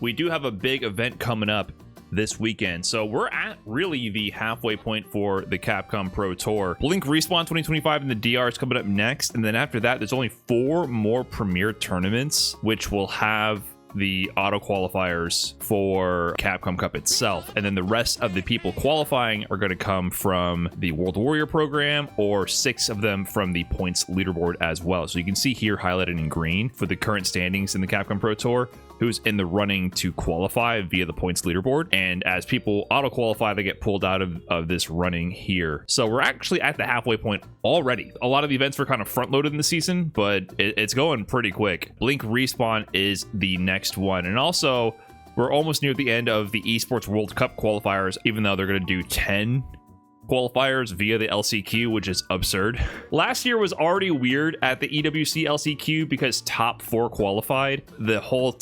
we do have a big event coming up this weekend. So we're at really the halfway point for the Capcom Pro Tour. Blink Respawn 2025 in the DR is coming up next. And then after that, there's only 4 more premier tournaments, which will have the auto qualifiers for Capcom Cup itself. And then the rest of the people qualifying are going to come from the World Warrior program, or 6 of them from the points leaderboard as well. So you can see here highlighted in green for the current standings in the Capcom Pro Tour, who's in the running to qualify via the points leaderboard. And as people auto qualify, they get pulled out of this running here. So we're actually at the halfway point already. A lot of the events were kind of front loaded in the season, but it's going pretty quick. Blink Respawn is the next one. And also we're almost near the end of the Esports World Cup qualifiers, even though they're going to do 10 qualifiers via the LCQ, which is absurd. Last year was already weird at the EWC LCQ because top 4 qualified. The whole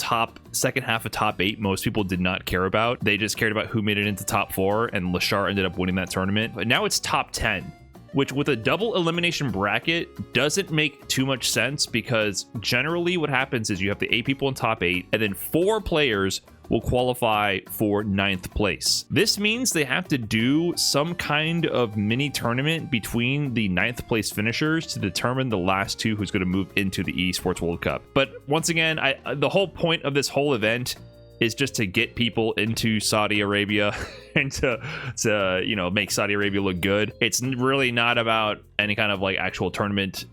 second half of top 8, most people did not care about. They just cared about who made it into top 4, and Lashar ended up winning that tournament. But now it's top 10, which with a double elimination bracket doesn't make too much sense, because generally what happens is you have the 8 people in top 8, and then 4 players will qualify for 9th place. This means they have to do some kind of mini tournament between the 9th place finishers to determine the last 2 who's going to move into the Esports World Cup. But once again, the whole point of this whole event is just to get people into Saudi Arabia and to you know, make Saudi Arabia look good. It's really not about any kind of like actual tournament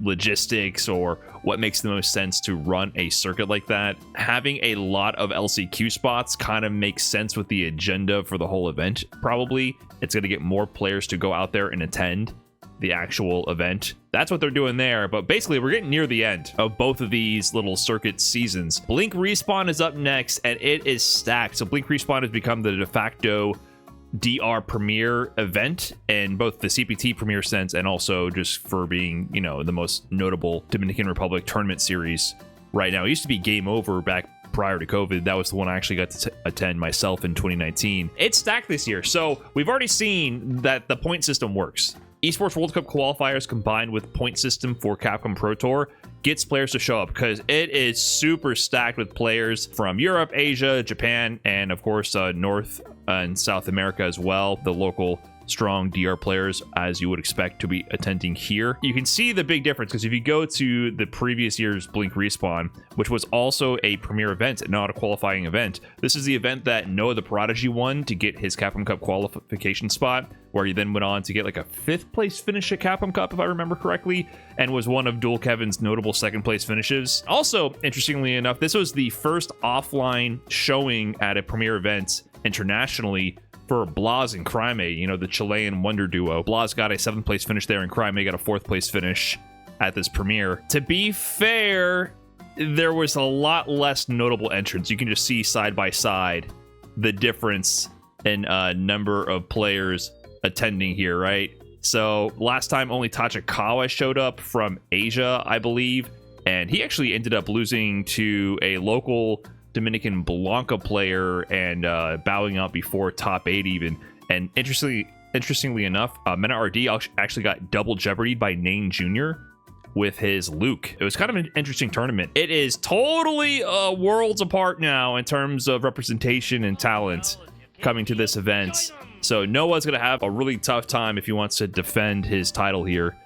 logistics or what makes the most sense to run a circuit like that. Having a lot of LCQ spots kind of makes sense with the agenda for the whole event. Probably it's going to get more players to go out there and attend the actual event. That's what they're doing there. But basically, we're getting near the end of both of these little circuit seasons. Blink Respawn is up next, and it is stacked. So Blink Respawn has become the de facto DR premier event in both the CPT premier sense, and also just for being, you know, the most notable Dominican Republic tournament series right now. It used to be Game Over back prior to COVID. That was the one I actually got to attend myself in 2019. It's stacked this year. So we've already seen that the point system works. Esports World Cup qualifiers combined with point system for Capcom Pro Tour gets players to show up, because it is super stacked with players from Europe, Asia, Japan, and of course North and South America as well. The local strong DR players, as you would expect, to be attending here. You can see the big difference, because if you go to the previous year's Blink Respawn, which was also a premier event, not a qualifying event, this is the event that Noah the Prodigy won to get his Capcom Cup qualification spot, where he then went on to get like a 5th place finish at Capcom Cup, if I remember correctly, and was one of Dual Kevin's notable 2nd place finishes. Also, interestingly enough, this was the first offline showing at a premier event internationally for Blaz and Craime, you know, the Chilean wonder duo. Blaz got a 7th place finish there, and Craime got a 4th place finish at this premiere. To be fair, there was a lot less notable entrants. You can just see side by side the difference in number of players attending here, right? So last time only Tachikawa showed up from Asia, I believe, and he actually ended up losing to a local Dominican Blanca player and bowing out before top 8 even. And interestingly enough, Mena RD actually got double jeopardied by Nane Jr. with his Luke. It was kind of an interesting tournament. It is totally worlds apart now in terms of representation and talent coming to this event. So Noah's going to have a really tough time if he wants to defend his title here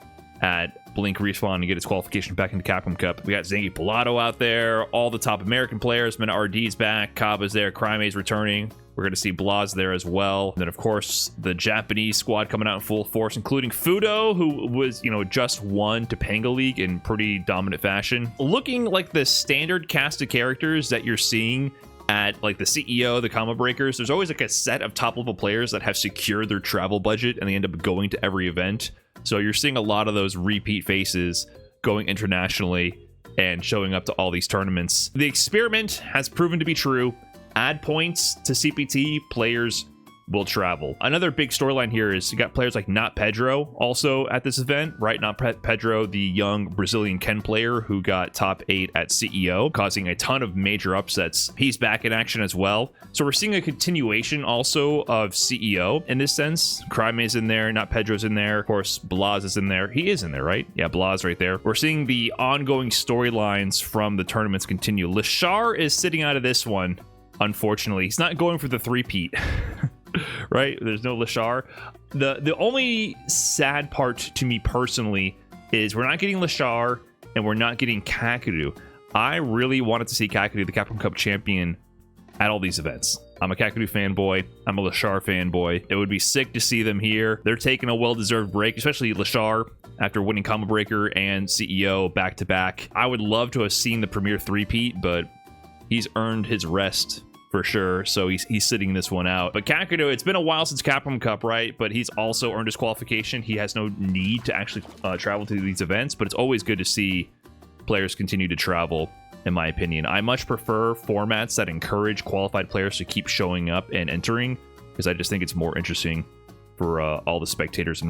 at Blink Respawn and get his qualification back into Capcom Cup. We got Zengi Pilato out there, all the top American players. Mena RD's back, Kaba's there, Craime's returning. We're going to see Blaz there as well. And then, of course, the Japanese squad coming out in full force, including Fudo, who was, you know, just won Topanga League in pretty dominant fashion. Looking like the standard cast of characters that you're seeing at like the CEO, the Combo Breakers, there's always like a set of top level players that have secured their travel budget and they end up going to every event. So you're seeing a lot of those repeat faces going internationally and showing up to all these tournaments. The experiment has proven to be true. Add points to CPT, players will travel. Another big storyline here is you got players like Not Pedro also at this event, right? Not Pedro, the young Brazilian Ken player who got top 8 at CEO, causing a ton of major upsets. He's back in action as well. So we're seeing a continuation also of CEO in this sense. Craime is in there, Not Pedro's in there. Of course, Blaz is in there. He is in there, right? Yeah, Blaz right there. We're seeing the ongoing storylines from the tournaments continue. Lashar is sitting out of this one, unfortunately. He's not going for the three-peat. Right? There's no Lashar. The only sad part to me personally is we're not getting Lashar and we're not getting Kakadu. I really wanted to see Kakadu, the Capcom Cup champion, at all these events. I'm a Kakadu fanboy. I'm a Lashar fanboy. It would be sick to see them here. They're taking a well-deserved break, especially Lashar after winning Combo Breaker and CEO back-to-back. I would love to have seen the Premier three-peat, but he's earned his rest for sure, so he's sitting this one out. But Kakadu, it's been a while since Capcom Cup, right? But he's also earned his qualification. He has no need to actually travel to these events, but it's always good to see players continue to travel, in my opinion. I much prefer formats that encourage qualified players to keep showing up and entering, because I just think it's more interesting for all the spectators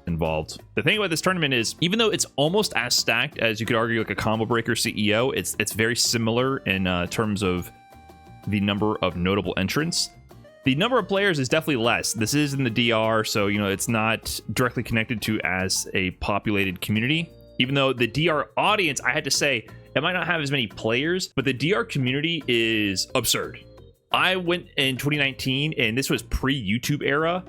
involved. The thing about this tournament is, even though it's almost as stacked as you could argue like a Combo Breaker CEO, it's very similar in terms of the number of notable entrants. The number of players is definitely less. This is in the DR, so it's not directly connected to as a populated community. Even though the DR audience, I had to say, it might not have as many players, but the DR community is absurd. I went in 2019, and this was pre-YouTube era.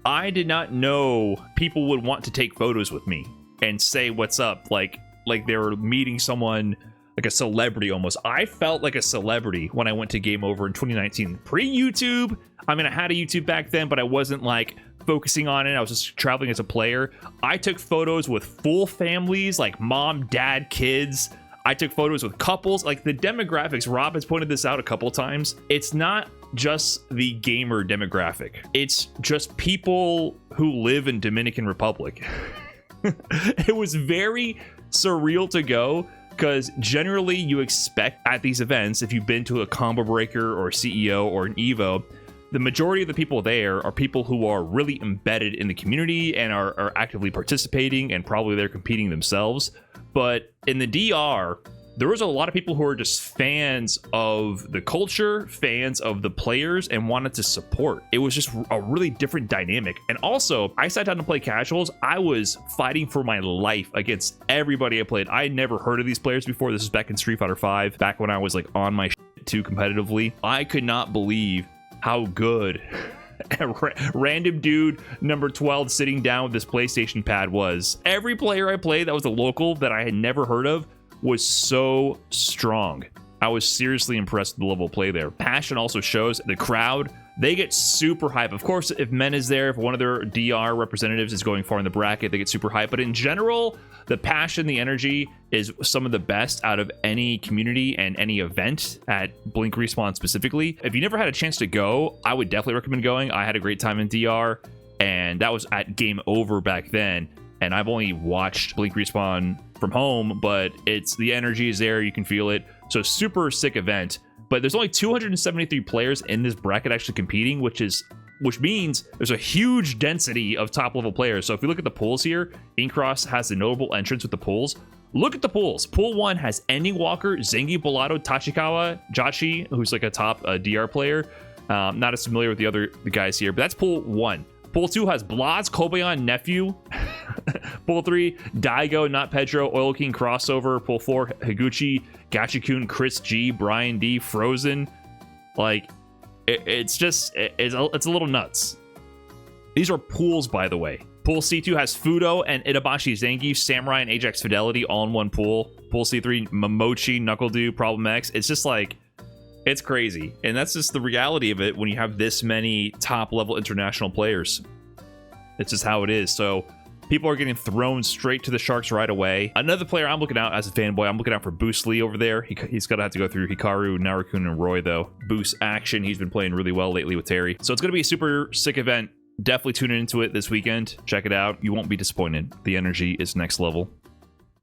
I did not know people would want to take photos with me and say what's up, like they were meeting someone, like a celebrity almost. I felt like a celebrity when I went to Game Over in 2019. Pre-YouTube, I mean, I had a YouTube back then, but I wasn't like focusing on it. I was just traveling as a player. I took photos with full families, like mom, dad, kids. I took photos with couples. Like the demographics, Rob has pointed this out a couple times. It's not just the gamer demographic. It's just people who live in Dominican Republic. It was very surreal to go, because generally you expect at these events, if you've been to a Combo Breaker or CEO or an Evo, the majority of the people there are people who are really embedded in the community and are actively participating and probably they're competing themselves. But in the DR, there was a lot of people who are just fans of the culture, fans of the players, and wanted to support. It was just a really different dynamic. And also, I sat down to play casuals. I was fighting for my life against everybody I played. I had never heard of these players before. This is back in Street Fighter V, back when I was like on my shit too competitively. I could not believe how good random dude number 12 sitting down with this PlayStation pad was. Every player I played that was a local that I had never heard of was so strong. I was seriously impressed with the level of play there. Passion also shows. The crowd, they get super hype. Of course, if Men is there, if one of their DR representatives is going far in the bracket, they get super hype. But in general, the passion, the energy is some of the best out of any community and any event at Blink Respawn specifically. If you never had a chance to go, I would definitely recommend going. I had a great time in DR, and that was at Game Over back then. And I've only watched Blink Respawn from home, but the energy is there. You can feel it. So super sick event. But there's only 273 players in this bracket actually competing, which means there's a huge density of top level players. So if you look at the pools here, Inkross has the notable entrance with the pools. Look at the pools. Pool 1 has Ending Walker, Zengi Bolado, Tachikawa, Jachi, who's like a top DR player. Not as familiar with the guys here, but that's Pool 1. Pool 2 has Blaz, Kobayan, Nephew. Pool 3, Daigo, Not Pedro, Oil King crossover. Pool 4, Higuchi, Gachikun, Chris G, Brian D, Frozen. Like, it's a little nuts. These are pools, by the way. Pool C2 has Fudo and Itabashi Zangief, Samurai, and Ajax Fidelity all in one pool. Pool C3, Momochi, Knuckledew, Problem X. It's just like, it's crazy. And that's just the reality of it when you have this many top-level international players. It's just how it is. So people are getting thrown straight to the Sharks right away. Another player I'm looking out as a fanboy, I'm looking out for Boost Lee over there. He's going to have to go through Hikaru, Narakun, and Roy, though. Boost Action, he's been playing really well lately with Terry. So it's going to be a super sick event. Definitely tune into it this weekend. Check it out. You won't be disappointed. The energy is next level.